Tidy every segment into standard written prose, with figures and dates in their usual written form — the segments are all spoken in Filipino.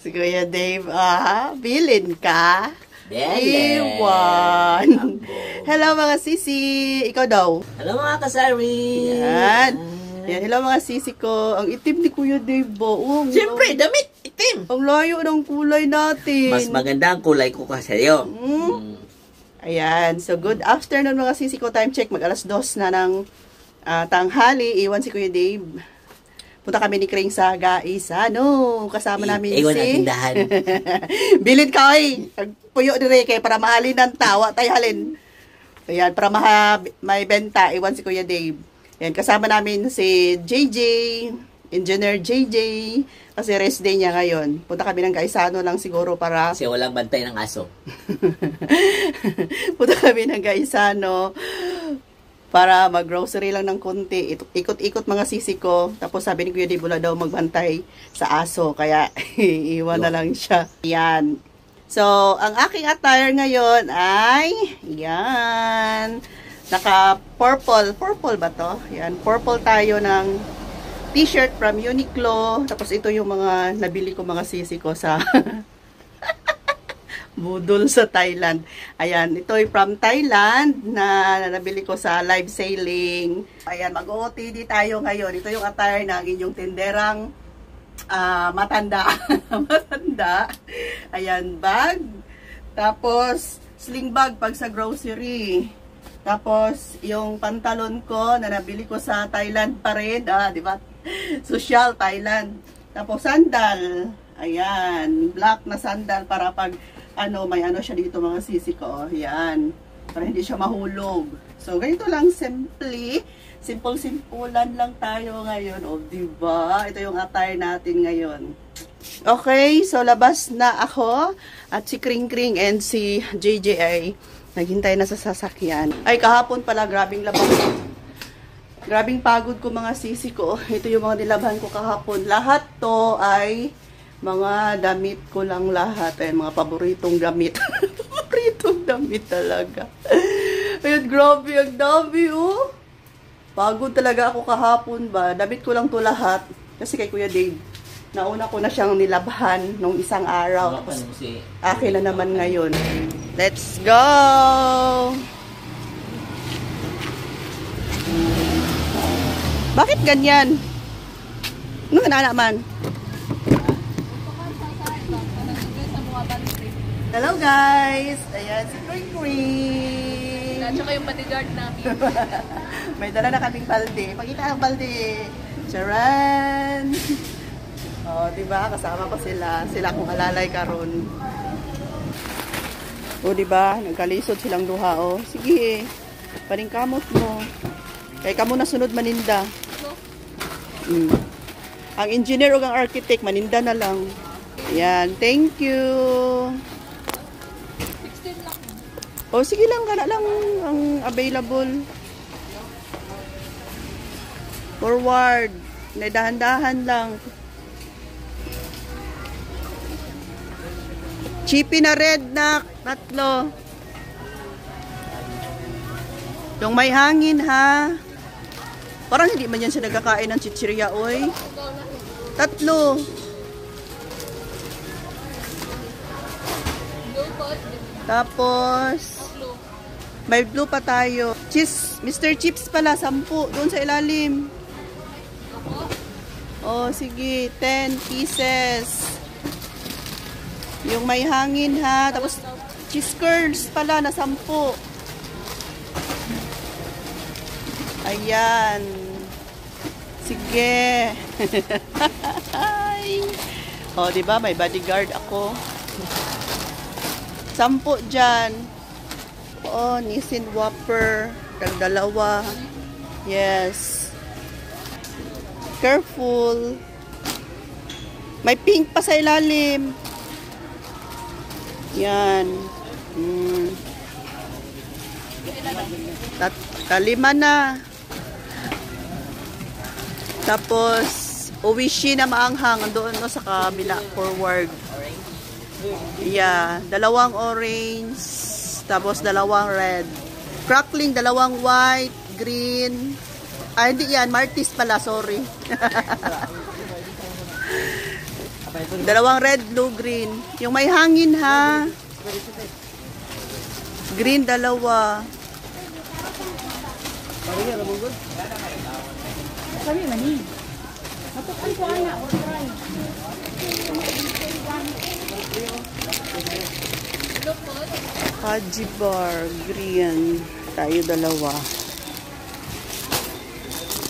Si Kuya Dave, bilin ka? Belen. Iwan. Hello mga sisi. Ikaw daw. Hello mga kasari. Yan. Yan. Hello mga sisi ko. Ang itim ni Kuya Dave ba? Siyempre, damit. Itim. Ang layo ng kulay natin. Mas maganda ang kulay ko kasi sa'yo. Ayan. So, good afternoon mga sisi ko. Time check. Mag 2:00 na ng tanghali. Iwan si Kuya Dave. Punta kami ni Kring sa Gaisano. Kasama namin Iwan si... ang tindahan. Bilin ka ay. Puyo dire kay para mahalin ng tawa. Tay halin. Ayan. Para may benta. Iwan si Kuya Dave. Ayan. Kasama namin si JJ. Engineer JJ. Kasi rest day niya ngayon. Punta kami ng Gaisano lang siguro para... Kasi walang bantay ng aso. Punta kami ng Gaisano para mag-grocery lang ng konti. Ikot-ikot mga sisi ko. Tapos sabi ni Kuya Dave, wala daw magbantay sa aso. Kaya iwan na lang siya. Yan. So, ang aking attire ngayon ay, yan. Naka-purple. Purple ba to? Yan. Purple tayo ng t-shirt from Uniqlo. Tapos ito yung mga nabili ko mga sisi ko sa... budol sa Thailand. Ayan, ito ay from Thailand na nabili ko sa live sailing. Ayan, mag-OOTD tayo ngayon. Ito yung attire ng inyong tinderang matanda. Matanda. Ayan, bag. Tapos, sling bag pag sa grocery. Tapos, yung pantalon ko na nabili ko sa Thailand pa rin. Di ba? Social Thailand. Tapos, sandal. Ayan, black na sandal para pag may siya dito mga sisi ko. Yan. Para hindi siya mahulog. So, ganito lang simple. Simple-simpulan lang tayo ngayon. O, diba? Ito yung attire natin ngayon. Okay, so labas na ako. At si Kring Kring and si JJ ay naghintay na sa sasakyan. Ay, kahapon pala, grabing labas. Grabing pagod ko mga sisi ko. Ito yung mga nilabahan ko kahapon. Lahat to ay mga damit ko lang lahat. Ayan, mga paboritong damit. Paboritong damit talaga. Ayan, grabe, ang dami, oh. Pagod talaga ako kahapon ba. Damit ko lang to lahat. Kasi kay Kuya Dave, nauna ko na siyang nilabhan nung isang araw. Tapos, akin na naman ngayon. Let's go! Bakit ganyan? Ano ka na naman? Hello guys! Ayan, si Kring Kring! At saka yung bodyguard namin. May dala na kaming balde. Pakita ang balde! Charan! O, diba? Kasama ko sila. Sila kung alalay karon. O, diba? Nagkalisod silang duha, o. Sige, paningkamot mo. Kaya kamo na sunod maninda. Ang engineer o ang architect, maninda na lang. Yan, thank you! O, sige lang, kana lang ang available. Forward. Dahan-dahan lang. Chippy na red na 3. Yung may hangin, ha? Parang hindi man yan siya nagkakain ng chichirya, oy. 3. Tapos, may blue pa tayo. Cheese, Mr. Chips pala, 10. Doon sa ilalim. Oh, sige. 10 pieces. Yung may hangin, ha. Tapos, cheese curls pala na 10. Ayan. Sige. Oh, diba? May bodyguard ako. 10 dyan. Oh, Nissin Whopper. Dalawa. Yes. Careful. May pink pa sa ilalim. Yan. 5 na. Tapos, Oishi na maanghang. Doon no, sa kabila. Forward. Yeah. 2 orange. Tapos 2 red. Crackling, 2 white, green. Hindi yan. Martis pala. Sorry. Dalawang red, blue, green. Yung may hangin ha. Green, dalawa. Kami mani. Matukan ko anak, or try. Haji bar, green. Tayo dalawa.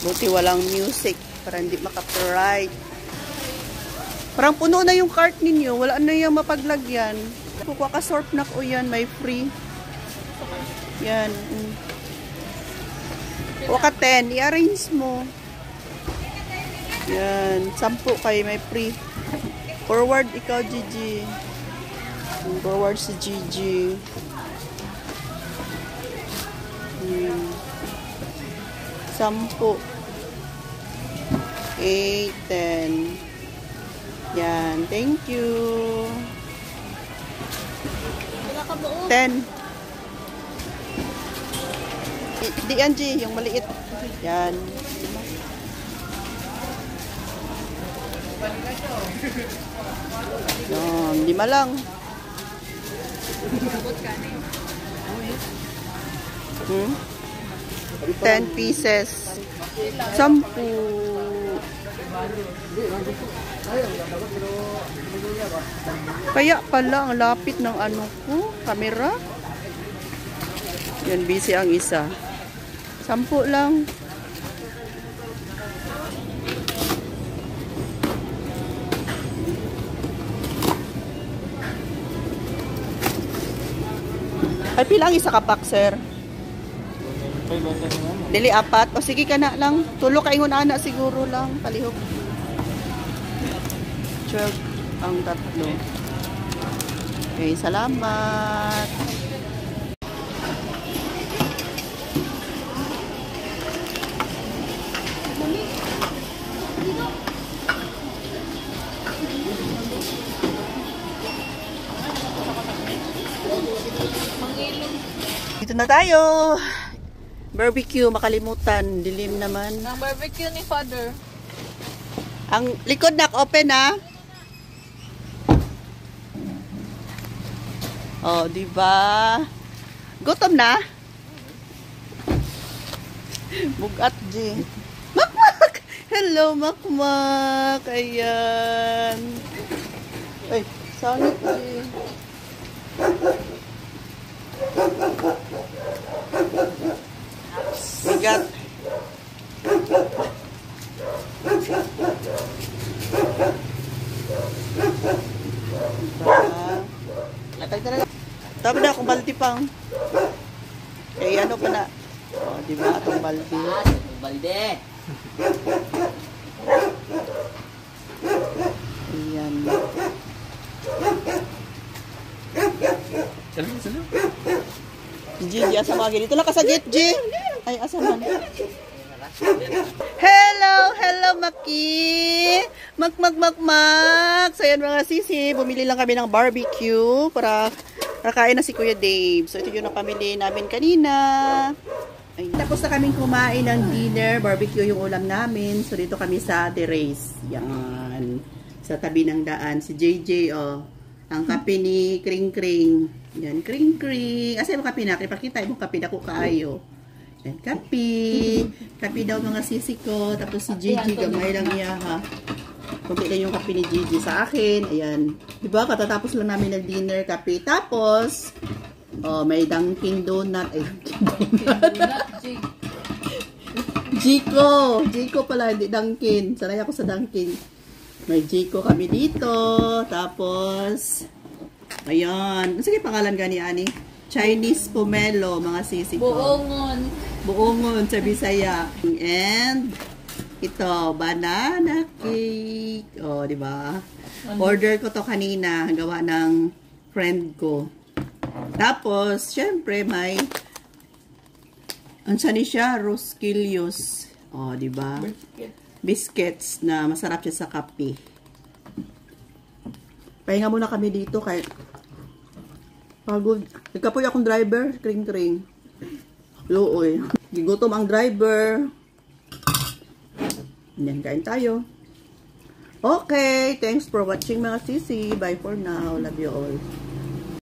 Buti walang music para hindi makapiright. Parang puno na yung cart ninyo. Wala na yung mapaglagyan. Kukuha ka sort na ko yan. May free. Yan. Kuha ka 10. I-arrange mo. Yan. 10 kayo. May free. Forward ikaw, Gigi. Forward si Gigi. 10. 8, 10. Yan. Thank you. 10. Di Angie, yung maliit. Yan. Yan. 5 lang. Hmm? 10 pieces. 10. Kaya pala ang lapit ng ano ko, camera. Yan, busy ang isa. 10 lang. Ay, pilang isa kapak, sir? Dili 4. O sige ka na lang. Tulo ka ingon ana siguro lang. Palihok. Check ang 3. Okay, salamat. Dito na tayo. Barbecue, makalimutan. Dilim naman. Ang barbecue ni Father. Ang likod na open na. Oh, di ba? Gutom na? Bugat, G. Makmak! Hello, Makmak! Ayan. Ay, sangit, G. Bigat. Tapos na akong balti pang. Eh, ano pa na? O, oh, diba? Itong balti. Balde. Ayan. Salim. Gigi, asa mga dito lang kasagit, G. Ay, asa man. Hello, Maki. Mak. So, yan mga sisi, bumili lang kami ng barbecue para kakain na si Kuya Dave. So, ito yung napamili namin kanina. Ay, tapos na kaming kumain ng dinner. Barbecue yung ulam namin. So, dito kami sa terrace. Yan. Sa tabi ng daan. Si JJ, oh. Ang kape ni Kring. Yan, Kring. Asa yung kape na? Pakita yung kape na ko kaayo. Yan, kape daw mga sisi ko. Tapos si Gigi, gamay lang niya ha. Kunti lang yung kape ni Gigi sa akin. Ayan. Diba, katatapos lang namin ng dinner kape. Tapos, oh, may Dunkin Donut. Ay, Dunkin Donut. Jiko pala, hindi Dunkin. Sanay ako sa Dunkin. May Jiko kami dito. Tapos, ayan. Sige, pangalan gani, Ani? Chinese pomelo, mga sisi ko. Buongon sa Bisaya. And ito, banana cake. Oh, di ba? Order ko to kanina, gawa ng friend ko. Tapos, syempre may ansani siya, Rosquillos. Oh, di ba? Biscuits na masarap siya sa kape. Pahinga muna kami dito kay pagod. Nagkapoy akong driver, Kring. Looy. Gigutom ang driver. Yan, kain tayo. Okay, thanks for watching mga sisi. Bye for now. Love you all.